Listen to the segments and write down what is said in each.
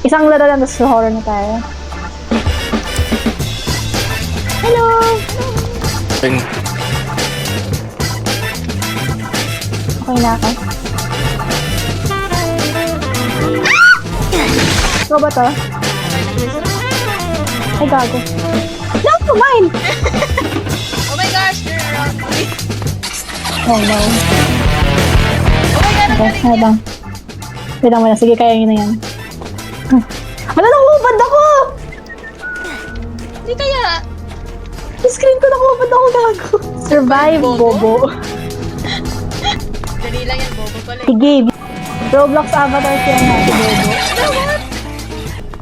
Isang laro lang, tapos horror na tayo. Hello! Okay na ako. Ikaw ba to? Ay, gago. No, mine! Oh my gosh, they're around me. Oh no. Oh my god, ang Okay, galing ano niya. bang? Wait lang muna, sige, kaya yun na yan. Wala, nakubad ako! Hindi kaya. Sa screen ko nakubad ako, gago. Survive, bobo. Dali lang yan, bobo pala. Sige, Roblox avatar siya na si bobo.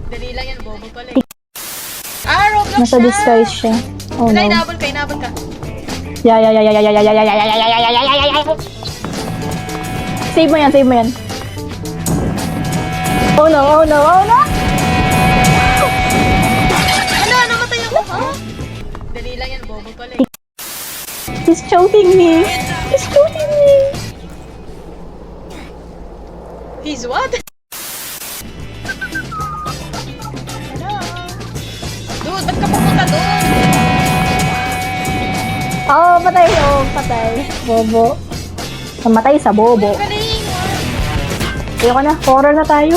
Dali lang yan, bobo pala. Ah, Roblox Nasa siya. disguise siya. Oh Wala, no. inabol ka, inabol ka. Save mo yan, save mo yan. Oh no, oh no, oh no! Ano, namatay ako, ha? Dali lang yan, bobo pala. He's choking me. He's choking me. He's what? Hello? Dude, ba't ka pumunta doon? Oh, patay, oh, patay. Bobo. Namatay sa bobo. Galing! Ayoko na, horror na tayo.